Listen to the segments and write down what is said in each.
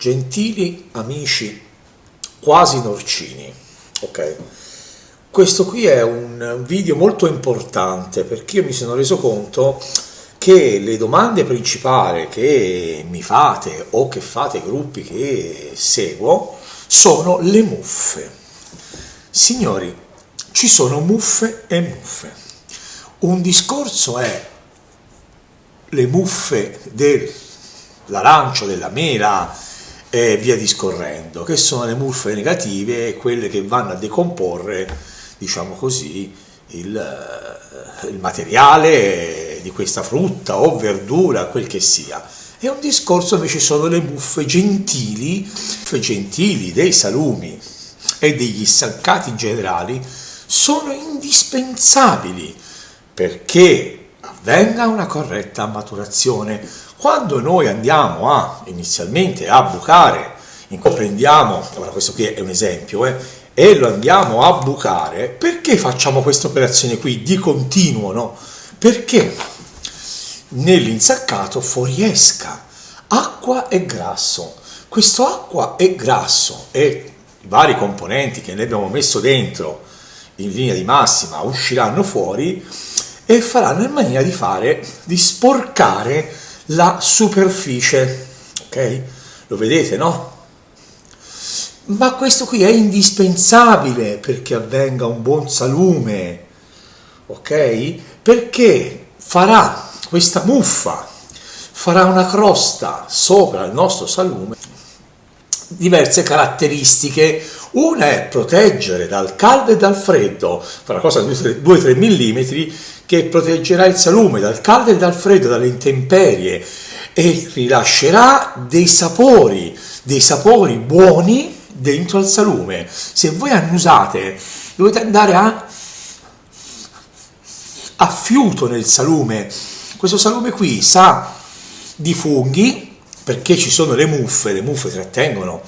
Gentili amici quasi norcini, ok? Questo qui è un video molto importante perché io mi sono reso conto che le domande principali che mi fate o che fate ai gruppi che seguo sono le muffe. Signori, ci sono muffe e muffe. Un discorso è le muffe dell'arancio, della mela e via discorrendo, che sono le muffe negative, quelle che vanno a decomporre, diciamo così, il materiale di questa frutta o verdura, quel che sia. E un discorso invece sono le muffe gentili dei salumi e degli insaccati generali, sono indispensabili perché avvenga una corretta maturazione. Quando noi andiamo inizialmente a bucare, prendiamo, ora questo qui è un esempio, e lo andiamo a bucare, perché facciamo questa operazione qui di continuo, no? Perché nell'insaccato fuoriesca acqua e grasso. Questo acqua e grasso e i vari componenti che ne abbiamo messo dentro in linea di massima usciranno fuori e faranno in maniera di sporcare la superficie, ok? Lo vedete, no? Ma questo qui è indispensabile perché avvenga un buon salume, ok? Perché questa muffa farà una crosta sopra il nostro salume, diverse caratteristiche. Una è proteggere dal caldo e dal freddo, farà una cosa di 2-3 mm che proteggerà il salume dal caldo e dal freddo, dalle intemperie, e rilascerà dei sapori buoni dentro al salume. Se voi annusate, dovete andare a fiuto nel salume. Questo salume qui sa di funghi, perché ci sono le muffe trattengono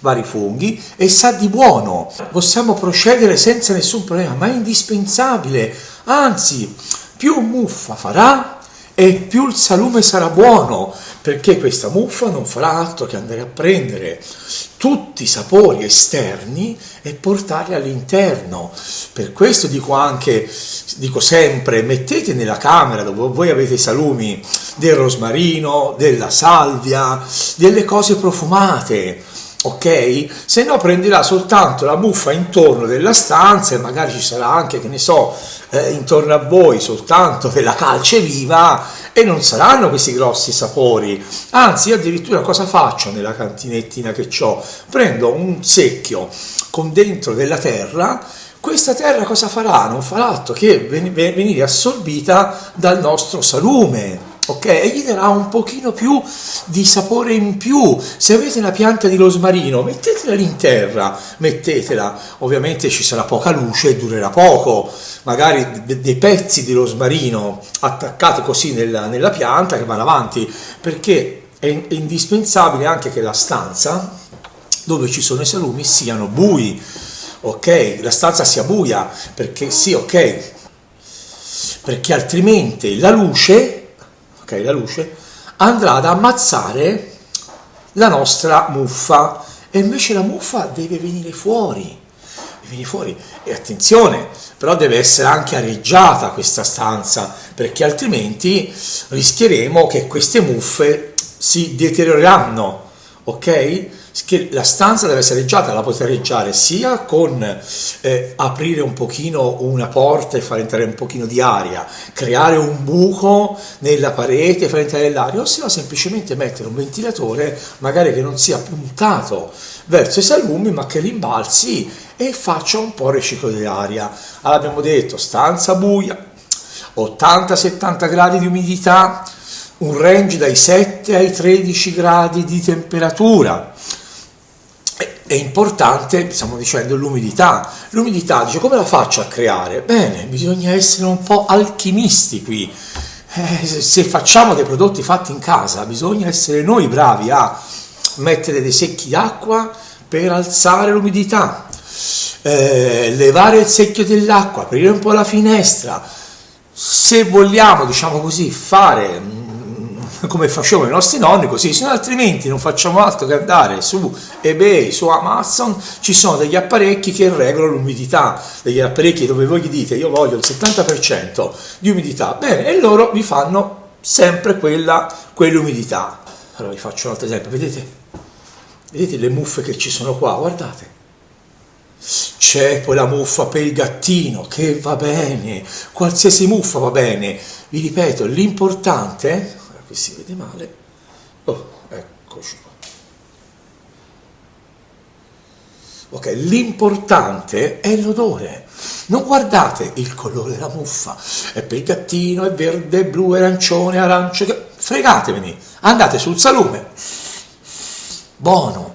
vari funghi, e sa di buono. Possiamo procedere senza nessun problema, ma è indispensabile. Anzi, più muffa farà e più il salume sarà buono, perché questa muffa non farà altro che andare a prendere tutti i sapori esterni e portarli all'interno. Per questo dico sempre, mettete nella camera dove voi avete i salumi del rosmarino, della salvia, delle cose profumate, ok? Se no prenderà soltanto la muffa intorno della stanza e magari ci sarà anche, che ne so, intorno a voi soltanto della calce viva e non saranno questi grossi sapori. Anzi, io addirittura cosa faccio nella cantinettina che ho? Prendo un secchio con dentro della terra. Questa terra cosa farà? Non farà altro che venire assorbita dal nostro salume, ok? E gli darà un pochino più di sapore in più. Se avete una pianta di rosmarino, mettetela in terra, ovviamente ci sarà poca luce e durerà poco, magari dei pezzi di rosmarino attaccati così nella pianta che vanno avanti, perché è indispensabile anche che la stanza dove ci sono i salumi siano bui, ok? La stanza sia buia, perché sì, ok? Perché altrimenti la luce andrà ad ammazzare la nostra muffa, e invece la muffa deve venire fuori. E attenzione, però deve essere anche areggiata questa stanza, perché altrimenti rischieremo che queste muffe si deterioreranno, ok? Che la stanza deve essere areggiata, la potete areggiare sia con aprire un pochino una porta e far entrare un pochino di aria, creare un buco nella parete e far entrare l'aria, o se no semplicemente mettere un ventilatore magari che non sia puntato verso i salumi ma che rimbalzi e faccia un po' riciclo dell'aria. Allora abbiamo detto stanza buia, 80-70 gradi di umidità, un range dai 7 ai 13 gradi di temperatura. È importante, stiamo dicendo, l'umidità. L'umidità, dice, come la faccio a creare? Bene, bisogna essere un po' alchimisti qui. Se facciamo dei prodotti fatti in casa, bisogna essere noi bravi a mettere dei secchi d'acqua per alzare l'umidità, levare il secchio dell'acqua, aprire un po' la finestra. Se vogliamo, diciamo così, fare come facevano i nostri nonni, così, se no altrimenti non facciamo altro che andare su eBay, su Amazon, ci sono degli apparecchi che regolano l'umidità, degli apparecchi dove voi gli dite io voglio il 70% di umidità, bene, e loro vi fanno sempre quell'umidità. Allora vi faccio un altro esempio, vedete le muffe che ci sono qua, guardate. C'è poi la muffa per il gattino, che va bene, qualsiasi muffa va bene. Vi ripeto, l'importante, qui si vede male, oh, eccoci qua. Ok, l'importante è l'odore. Non guardate il colore della muffa, è per il gattino, è verde, è blu, è arancione, arancio, fregatevene, andate sul salume, buono.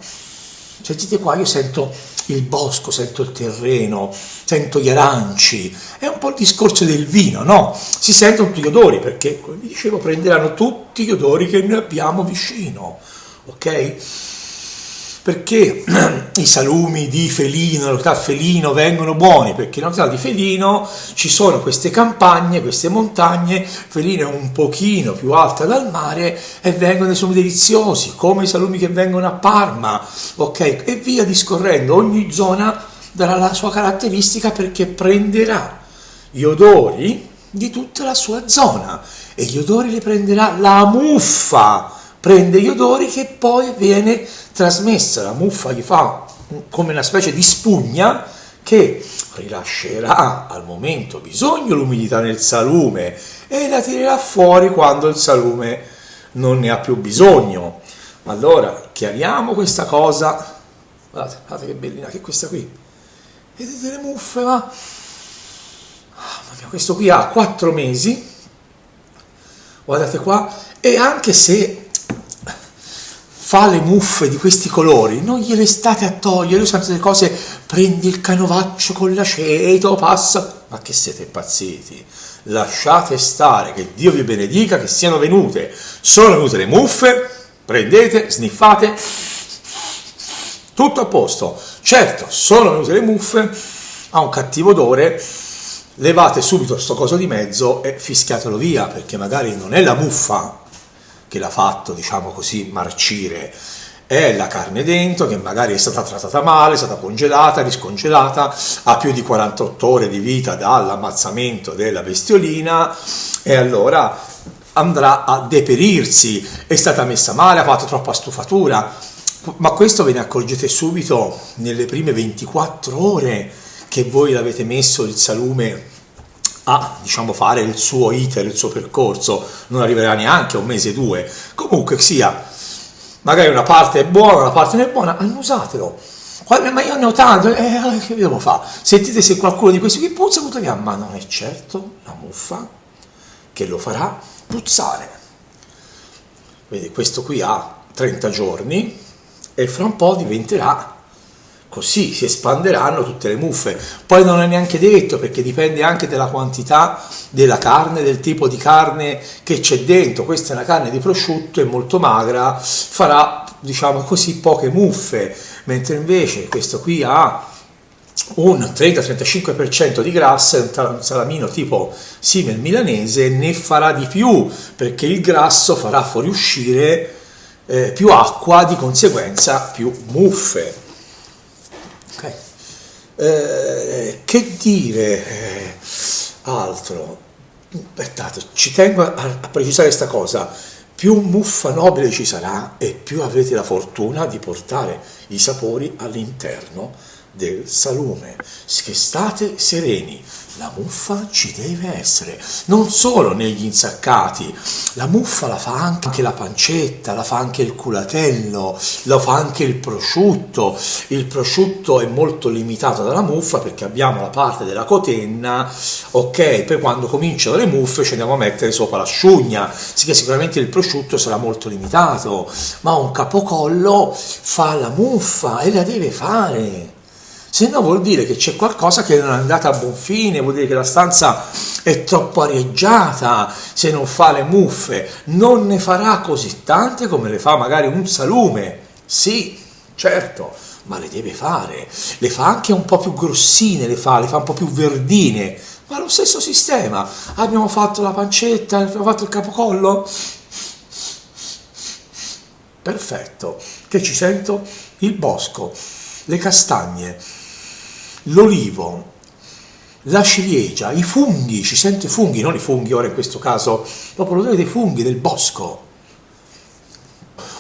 Sentite qua, io sento il bosco, sento il terreno, sento gli aranci, è un po' il discorso del vino, no? Si sentono tutti gli odori, perché, come vi dicevo, prenderanno tutti gli odori che noi abbiamo vicino, ok? Perché i salumi di Felino, la località Felino, vengono buoni? Perché nella località di Felino ci sono queste campagne, queste montagne, Felino è un pochino più alta dal mare e vengono dei salumi deliziosi, come i salumi che vengono a Parma, ok? E via discorrendo, ogni zona darà la sua caratteristica perché prenderà gli odori di tutta la sua zona e gli odori li prenderà la muffa. Prende gli odori che poi viene trasmessa, la muffa gli fa come una specie di spugna che rilascerà al momento bisogno l'umidità nel salume e la tirerà fuori quando il salume non ne ha più bisogno. Allora chiariamo questa cosa, guardate che bellina che è questa qui, vedete le muffe, ma questo qui ha 4 mesi, guardate qua, e anche se fa le muffe di questi colori, non gliele state a togliere, sono delle cose, prendi il canovaccio con l'aceto, passa, ma che siete impazziti, lasciate stare, che Dio vi benedica, che siano venute, sono venute le muffe, prendete, sniffate, tutto a posto, certo, sono venute le muffe, ha un cattivo odore, levate subito sto coso di mezzo e fischiatelo via, perché magari non è la muffa che l'ha fatto, diciamo così, marcire, è la carne dentro che magari è stata trattata male, è stata congelata, riscongelata, ha più di 48 ore di vita dall'ammazzamento della bestiolina e allora andrà a deperirsi, è stata messa male, ha fatto troppa stufatura, ma questo ve ne accorgete subito nelle prime 24 ore che voi l'avete messo il salume a, diciamo, fare il suo iter, il suo percorso, non arriverà neanche a 1 mese, 2, comunque sia, magari una parte è buona, una parte non è buona, annusatelo, ma io ne ho tanto, che devo fare? Sentite se qualcuno di questi qui puzza, butta via, ma non è certo la muffa che lo farà puzzare. Vedi, questo qui ha 30 giorni e fra un po' diventerà così, si espanderanno tutte le muffe. Poi non è neanche detto, perché dipende anche dalla quantità della carne, del tipo di carne che c'è dentro. Questa è una carne di prosciutto, è molto magra, farà, diciamo così, poche muffe, mentre invece questo qui ha un 30-35% di grassa, un salamino tipo simil milanese, ne farà di più, perché il grasso farà fuoriuscire più acqua, di conseguenza più muffe. Okay. Che dire altro? Aspettate, ci tengo a precisare questa cosa: più muffa nobile ci sarà e più avrete la fortuna di portare i sapori all'interno del salume. Che state sereni, la muffa ci deve essere, non solo negli insaccati, la muffa la fa anche la pancetta, la fa anche il culatello, la fa anche il prosciutto è molto limitato dalla muffa perché abbiamo la parte della cotenna, ok, poi quando cominciano le muffe ci andiamo a mettere sopra l'asciugna, sì che sicuramente il prosciutto sarà molto limitato, ma un capocollo fa la muffa e la deve fare. Se no vuol dire che c'è qualcosa che non è andata a buon fine, vuol dire che la stanza è troppo arieggiata, se non fa le muffe, non ne farà così tante come le fa magari un salume, sì, certo, ma le deve fare, le fa anche un po' più grossine, le fa un po' più verdine, ma lo stesso sistema, abbiamo fatto la pancetta, abbiamo fatto il capocollo, perfetto. Che ci sento? Il bosco, le castagne, l'olivo, la ciliegia, i funghi, ci sento i funghi, non i funghi ora in questo caso, proprio l'odore dei funghi del bosco.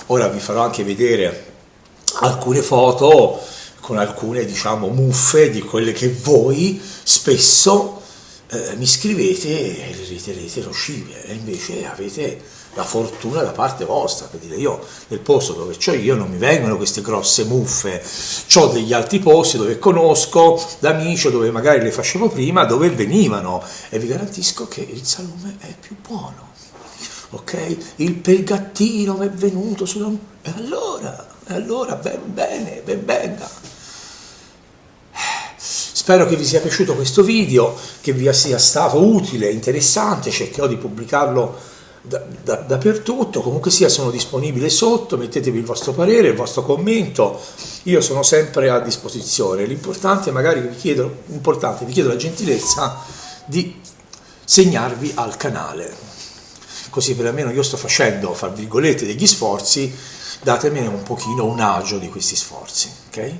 Ora vi farò anche vedere alcune foto con alcune, diciamo, muffe di quelle che voi spesso mi scrivete e le ritenete nocive, e invece avete la fortuna da parte vostra, per dire, io nel posto dove c'ho io non mi vengono queste grosse muffe, c'ho degli altri posti dove conosco d'amici, dove magari le facevo prima, dove venivano, e vi garantisco che il salume è più buono, ok? Il pelgattino mi è venuto e allora ben bene, ben venga. Spero che vi sia piaciuto questo video, che vi sia stato utile, interessante, cercherò di pubblicarlo dappertutto. Comunque sia, sono disponibile sotto, mettetevi il vostro parere, il vostro commento, io sono sempre a disposizione. L'importante magari vi chiedo la gentilezza di segnarvi al canale, così per almeno io sto facendo, fra virgolette, degli sforzi, datemene un pochino un agio di questi sforzi, ok?